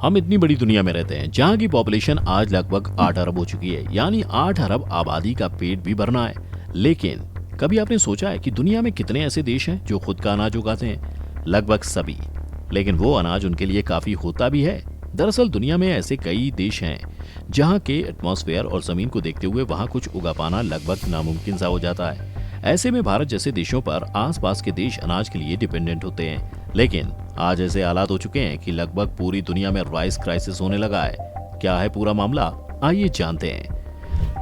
हम इतनी बड़ी दुनिया में रहते हैं जहाँ की पॉपुलेशन आज लगभग 8 अरब हो चुकी है, यानी 8 अरब आबादी का पेट भी भरना है। लेकिन कभी आपने सोचा है कि दुनिया में कितने ऐसे देश हैं जो खुद का अनाज उगाते हैं? लगभग सभी। लेकिन वो अनाज उनके लिए काफी होता भी है। दरअसल दुनिया में ऐसे कई देश हैं जहाँ के एटमॉस्फेयर और जमीन को देखते हुए वहाँ कुछ उगा पाना लगभग नामुमकिन सा हो जाता है। ऐसे में भारत जैसे देशों पर आसपास के देश अनाज के लिए डिपेंडेंट होते हैं। लेकिन आज ऐसे हालात हो चुके हैं कि लगभग पूरी दुनिया में राइस क्राइसिस होने लगा है। क्या है पूरा मामला, आइए जानते हैं।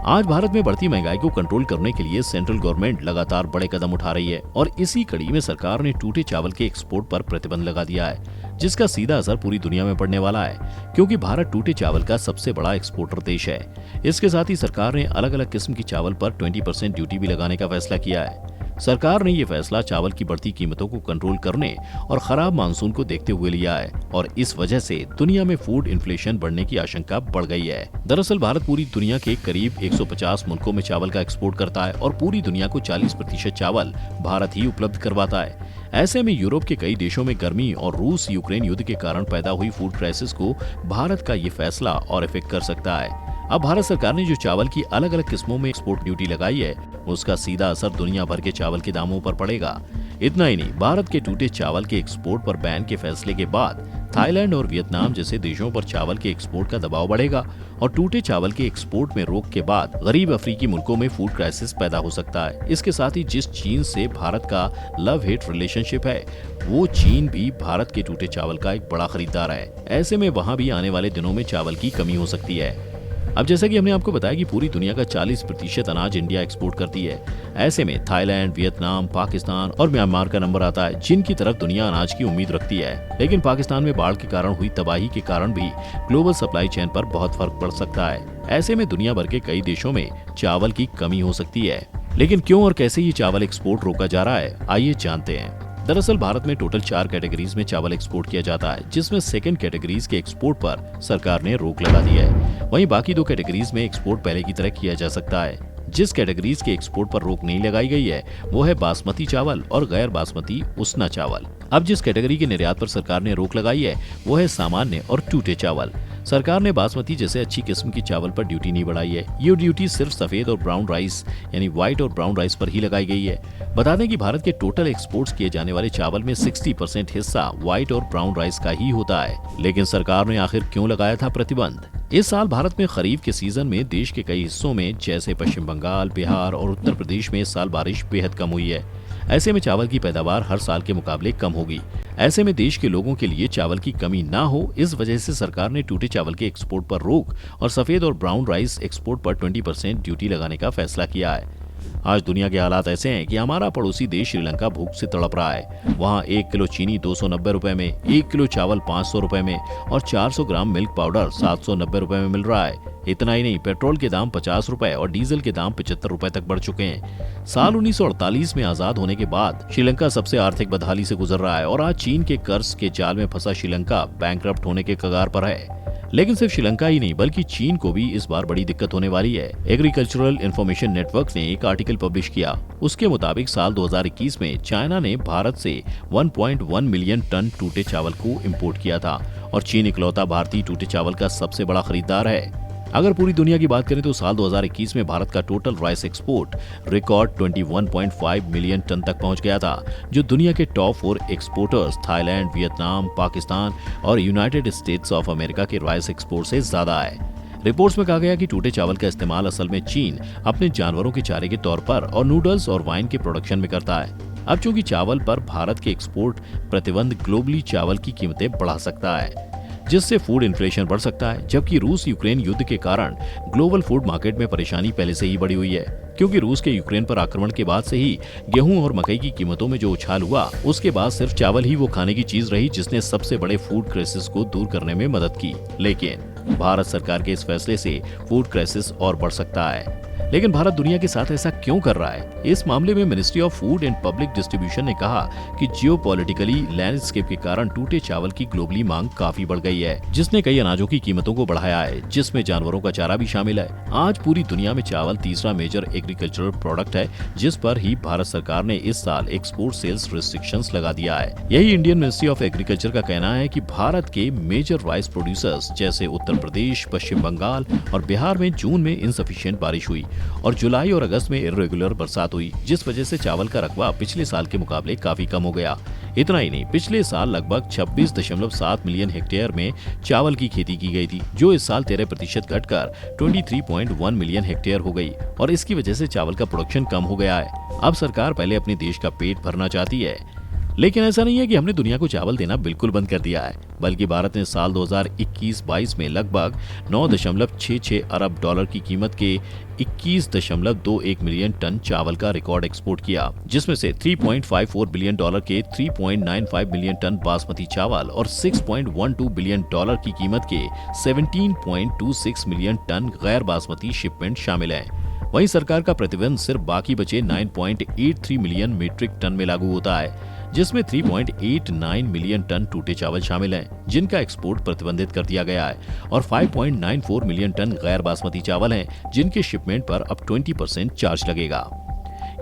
आज भारत में बढ़ती महंगाई को कंट्रोल करने के लिए सेंट्रल गवर्नमेंट लगातार बड़े कदम उठा रही है और इसी कड़ी में सरकार ने टूटे चावल के एक्सपोर्ट पर प्रतिबंध लगा दिया है, जिसका सीधा असर पूरी दुनिया में पड़ने वाला है, क्योंकि भारत टूटे चावल का सबसे बड़ा एक्सपोर्टर देश है। इसके साथ ही सरकार ने अलग अलग किस्म की चावल पर 20% ड्यूटी भी लगाने का फैसला किया है। सरकार ने ये फैसला चावल की बढ़ती कीमतों को कंट्रोल करने और खराब मानसून को देखते हुए लिया है और इस वजह से दुनिया में फूड इन्फ्लेशन बढ़ने की आशंका बढ़ गई है। दरअसल भारत पूरी दुनिया के करीब 150 मुल्कों में चावल का एक्सपोर्ट करता है और पूरी दुनिया को 40% चावल भारत ही उपलब्ध करवाता है। ऐसे में यूरोप के कई देशों में गर्मी और रूस यूक्रेन युद्ध के कारण पैदा हुई फूड क्राइसिस को भारत का ये फैसला और इफेक्ट कर सकता है। अब भारत सरकार ने जो चावल की अलग अलग किस्मों में एक्सपोर्ट ड्यूटी लगाई है, उसका सीधा असर दुनिया भर के चावल के दामों पर पड़ेगा। इतना ही नहीं, भारत के टूटे चावल के एक्सपोर्ट पर बैन के फैसले के बाद थाईलैंड और वियतनाम जैसे देशों पर चावल के एक्सपोर्ट का दबाव बढ़ेगा और टूटे चावल के एक्सपोर्ट में रोक के बाद गरीब अफ्रीकी मुल्कों में फूड क्राइसिस पैदा हो सकता है। इसके साथ ही जिस चीन से भारत का लव हेट रिलेशनशिप है, वो चीन भी भारत के टूटे चावल का एक बड़ा खरीदार है। ऐसे में वहाँ भी आने वाले दिनों में चावल की कमी हो सकती है। अब जैसा कि हमने आपको बताया कि पूरी दुनिया का 40% अनाज इंडिया एक्सपोर्ट करती है। ऐसे में थाईलैंड, वियतनाम, पाकिस्तान और म्यांमार का नंबर आता है, जिनकी तरफ दुनिया अनाज की उम्मीद रखती है। लेकिन पाकिस्तान में बाढ़ के कारण हुई तबाही के कारण भी ग्लोबल सप्लाई चेन पर बहुत फर्क पड़ सकता है। ऐसे में दुनिया भर के कई देशों में चावल की कमी हो सकती है। लेकिन क्यों और कैसे ये चावल एक्सपोर्ट रोका जा रहा है, आइए जानते हैं। दरअसल भारत में टोटल 4 कैटेगरीज में चावल एक्सपोर्ट किया जाता है, जिसमें सेकंड कैटेगरीज के एक्सपोर्ट पर सरकार ने रोक लगा दी है। वहीं बाकी 2 कैटेगरीज में एक्सपोर्ट पहले की तरह किया जा सकता है। जिस कैटेगरीज के एक्सपोर्ट पर रोक नहीं लगाई गई है, वो है बासमती चावल और गैर बासमती उसना चावल। अब जिस कैटेगरी के निर्यात पर सरकार ने रोक लगाई है, वो है सामान्य और टूटे चावल। सरकार ने बासमती जैसे अच्छी किस्म की चावल पर ड्यूटी नहीं बढ़ाई है। ये ड्यूटी सिर्फ सफेद और ब्राउन राइस यानी व्हाइट और ब्राउन राइस पर ही लगाई गई है। बता दें कि भारत के टोटल एक्सपोर्ट्स किए जाने वाले चावल में 60% हिस्सा व्हाइट और ब्राउन राइस का ही होता है। लेकिन सरकार ने आखिर क्यों लगाया था प्रतिबंध? इस साल भारत में खरीफ के सीजन में देश के कई हिस्सों में जैसे पश्चिम बंगाल, बिहार और उत्तर प्रदेश में इस साल बारिश बेहद कम हुई है। ऐसे में चावल की पैदावार हर साल के मुकाबले कम होगी। ऐसे में देश के लोगों के लिए चावल की कमी ना हो, इस वजह से सरकार ने टूटे चावल के एक्सपोर्ट पर रोक और सफेद और ब्राउन राइस एक्सपोर्ट पर 20% ड्यूटी लगाने का फैसला किया है। आज दुनिया के हालात ऐसे हैं कि हमारा पड़ोसी देश श्रीलंका भूख से तड़प रहा है। वहाँ 1 किलो चीनी 290 रुपए में, 1 किलो चावल 500 रुपए में और 400 ग्राम मिल्क पाउडर 790 रुपए में मिल रहा है। इतना ही नहीं, पेट्रोल के दाम 50 रुपए और डीजल के दाम 75 रुपए तक बढ़ चुके हैं। साल 1948 में आजाद होने के बाद श्रीलंका सबसे आर्थिक बदहाली से गुजर रहा है और आज चीन के कर्ज के जाल में फंसा श्रीलंका बैंकरप्ट होने के कगार पर है। लेकिन सिर्फ श्रीलंका ही नहीं, बल्कि चीन को भी इस बार बड़ी दिक्कत होने वाली है। एग्रीकल्चरल इंफॉर्मेशन नेटवर्क ने एक आर्टिकल पब्लिश किया। उसके मुताबिक साल 2021 में चाइना ने भारत से 1.1 मिलियन टन टूटे चावल को इंपोर्ट किया था और चीन इकलौता भारतीय टूटे चावल का सबसे बड़ा खरीदार है। अगर पूरी दुनिया की बात करें तो साल 2021 में भारत का total rice export record 21.5 million ton तक पहुंच गया था, जो दुनिया के top 4 exporters Thailand, Vietnam, Pakistan और यूनाइटेड स्टेट्स ऑफ अमेरिका के राइस एक्सपोर्ट से ज्यादा है। रिपोर्ट्स में कहा गया कि टूटे चावल का इस्तेमाल असल में चीन अपने जानवरों के चारे के तौर पर और नूडल्स और वाइन के प्रोडक्शन में करता है। अब चूंकि चावल पर भारत के एक्सपोर्ट प्रतिबंध ग्लोबली चावल की कीमतें बढ़ा सकता है, जिससे फूड इन्फ्लेशन बढ़ सकता है। जबकि रूस यूक्रेन युद्ध के कारण ग्लोबल फूड मार्केट में परेशानी पहले से ही बढ़ी हुई है, क्योंकि रूस के यूक्रेन पर आक्रमण के बाद से ही गेहूं और मकई की कीमतों में जो उछाल हुआ, उसके बाद सिर्फ चावल ही वो खाने की चीज रही जिसने सबसे बड़े फूड क्राइसिस को दूर करने में मदद की। लेकिन भारत सरकार के इस फैसले से फूड क्राइसिस और बढ़ सकता है। लेकिन भारत दुनिया के साथ ऐसा क्यों कर रहा है? इस मामले में ministry of food and public distribution ने कहा कि जियोपॉलिटिकली लैंडस्केप के कारण टूटे चावल की ग्लोबली मांग काफी बढ़ गई है, जिसने कई अनाजों की कीमतों को बढ़ाया है, जिसमें जानवरों का चारा भी शामिल है। आज पूरी दुनिया में चावल तीसरा मेजर एग्रीकल्चरल प्रोडक्ट है, जिस पर ही भारत सरकार ने इस साल एक्सपोर्ट सेल्स रिस्ट्रिक्शंस लगा दिया है। यही इंडियन मिनिस्ट्री ऑफ एग्रीकल्चर का कहना है कि भारत के मेजर राइस प्रोड्यूसर्स जैसे उत्तर प्रदेश, पश्चिम बंगाल और बिहार में जून में इनसफिशिएंट बारिश हुई और जुलाई और अगस्त में इर्रेगुलर बरसात हुई, जिस वजह से चावल का रकबा पिछले साल के मुकाबले काफी कम हो गया। इतना ही नहीं, पिछले साल लगभग 26.7 मिलियन हेक्टेयर में चावल की खेती की गई थी, जो इस साल 13% घटकर 23.1 मिलियन हेक्टेयर हो गई और इसकी वजह से चावल का प्रोडक्शन कम हो गया है। अब सरकार पहले अपने देश का पेट भरना चाहती है, लेकिन ऐसा नहीं है कि हमने दुनिया को चावल देना बिल्कुल बंद कर दिया है, बल्कि भारत ने साल 2021-22 में लगभग 9.66 अरब डॉलर की कीमत के 21.21 मिलियन टन चावल का रिकॉर्ड एक्सपोर्ट किया, जिसमें से 3.54 बिलियन डॉलर के 3.95 मिलियन टन बासमती चावल और 6.12 बिलियन डॉलर की कीमत के 17.26 मिलियन टन गैर बासमती शिपमेंट शामिल है। वहीं सरकार का प्रतिबंध सिर्फ बाकी बचे 9.83 मिलियन मीट्रिक टन में लागू होता है, जिसमें 3.89 मिलियन टन टूटे चावल शामिल हैं, जिनका एक्सपोर्ट प्रतिबंधित कर दिया गया है और 5.94 मिलियन टन गैर बासमती चावल हैं, जिनके शिपमेंट पर अब 20% चार्ज लगेगा।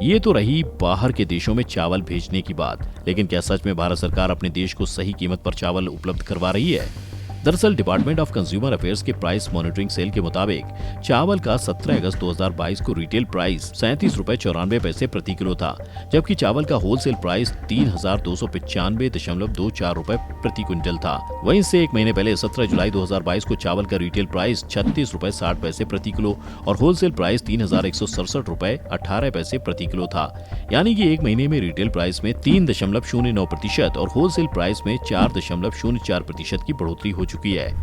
ये तो रही बाहर के देशों में चावल भेजने की बात, लेकिन क्या सच में भारत सरकार अपने देश को सही कीमत पर चावल उपलब्ध करवा रही है? दरअसल डिपार्टमेंट ऑफ कंज्यूमर अफेयर्स के प्राइस मॉनिटरिंग सेल के मुताबिक चावल का 17 अगस्त 2022 को रिटेल प्राइस 37.94 प्रति किलो था, जबकि चावल का होलसेल प्राइस 3,295.24 रुपए प्रति क्विंटल था। वहीं से एक महीने पहले 17 जुलाई 2022 को चावल का रिटेल प्राइस 36.60 प्रति किलो और होलसेल प्राइस 3,167.18 प्रति किलो था। यानी कि एक महीने में रिटेल प्राइस में 3.09% और होलसेल प्राइस में 4.04% की बढ़ोतरी हो चुकी है।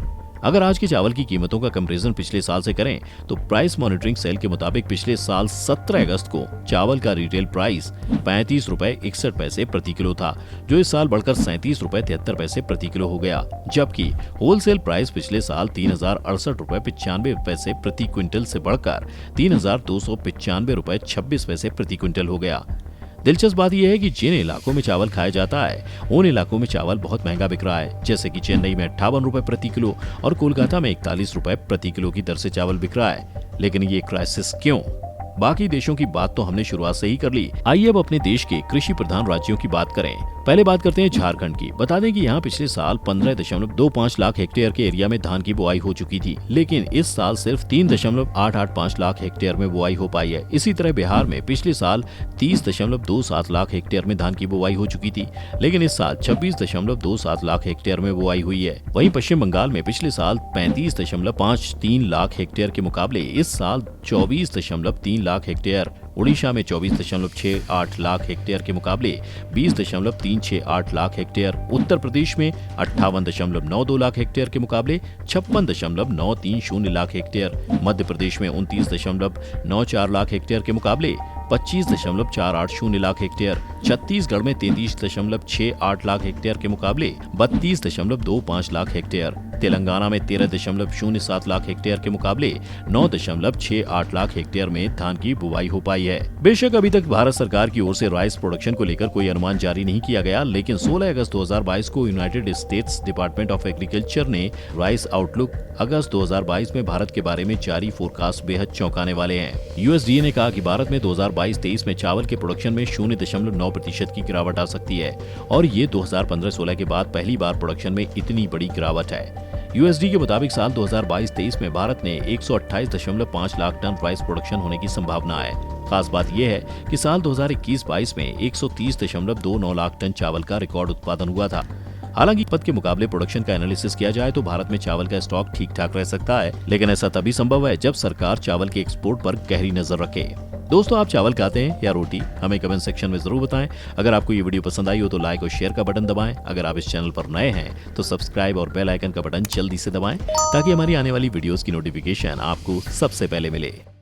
अगर आज के चावल की कीमतों का कंपैरिजन पिछले साल से करें तो प्राइस मॉनिटरिंग सेल के मुताबिक पिछले साल 17 अगस्त को चावल का रिटेल प्राइस 35.61 प्रति किलो था, जो इस साल बढ़कर 37.73 प्रति किलो हो गया, जबकि होलसेल प्राइस पिछले साल 3,068.95 प्रति क्विंटल से बढ़कर 3,295.26 प्रति क्विंटल हो गया। दिलचस्प बात यह है कि जिन इलाकों में चावल खाया जाता है उन इलाकों में चावल बहुत महंगा बिक रहा है, जैसे कि चेन्नई में 58 रुपए प्रति किलो और कोलकाता में 41 रुपए प्रति किलो की दर से चावल बिक रहा है। लेकिन ये क्राइसिस क्यों? बाकी देशों की बात तो हमने शुरुआत से ही कर ली। आइए अब अपने देश के कृषि प्रधान राज्यों की बात करें। पहले बात करते हैं झारखंड की। बता दें कि यहाँ पिछले साल 15.25 लाख हेक्टेयर के एरिया में धान की बुआई हो चुकी थी, लेकिन इस साल सिर्फ 3.885 लाख हेक्टेयर में बुआई हो पाई है। इसी तरह बिहार में पिछले साल 30.27 लाख हेक्टेयर में धान की बुआई हो चुकी थी, लेकिन इस साल 26.27 लाख हेक्टेयर में बुआई हुई है। वहीं पश्चिम बंगाल में पिछले साल 35.53 लाख हेक्टेयर के मुकाबले इस साल 24.3 लाख हेक्टेयर, उड़ीसा में 24.68 लाख हेक्टेयर के मुकाबले 20.368 लाख हेक्टेयर, उत्तर प्रदेश में 58.92 लाख हेक्टेयर के मुकाबले 56.930 लाख हेक्टेयर, मध्य प्रदेश में 29.94 लाख हेक्टेयर के मुकाबले 25.480 लाख हेक्टेयर, छत्तीसगढ़ में 33.68 लाख हेक्टेयर के मुकाबले 32.25 लाख हेक्टेयर, तेलंगाना में 13.07 लाख हेक्टेयर के मुकाबले 9.68 लाख हेक्टेयर में धान की बुवाई हो पाई है। बेशक अभी तक भारत सरकार की ओर से राइस प्रोडक्शन को लेकर कोई अनुमान जारी नहीं किया गया, लेकिन 16 अगस्त 2022 को United states department of agriculture ने राइस आउटलुक अगस्त 2022 में भारत के बारे में जारी फोरकास्ट बेहद चौंकाने वाले हैं। यूएसडीए ने कहा कि भारत में 2022-23 में चावल के प्रोडक्शन में 0.9% की गिरावट आ सकती है और ये 2015-16 के बाद पहली बार प्रोडक्शन में इतनी बड़ी गिरावट है। यूएसडी के मुताबिक साल 2022-23 में भारत में 128.5 लाख टन राइस प्रोडक्शन होने की संभावना है। खास बात यह है कि साल 2021-22 में 130.29 लाख टन चावल का रिकॉर्ड उत्पादन हुआ था। हालांकि खपत के मुकाबले प्रोडक्शन का एनालिसिस किया जाए तो भारत में चावल का स्टॉक ठीक ठाक रह सकता है, लेकिन ऐसा तभी संभव है जब सरकार चावल के एक्सपोर्ट पर गहरी नजर रखे। दोस्तों, आप चावल खाते हैं या रोटी? हमें कमेंट सेक्शन में जरूर बताएं। अगर आपको ये वीडियो पसंद आई हो तो लाइक और शेयर का बटन दबाएं। अगर आप इस चैनल पर नए हैं तो सब्सक्राइब और बेल आइकन का बटन जल्दी से दबाएं ताकि हमारी आने वाली वीडियोस की नोटिफिकेशन आपको सबसे पहले मिले।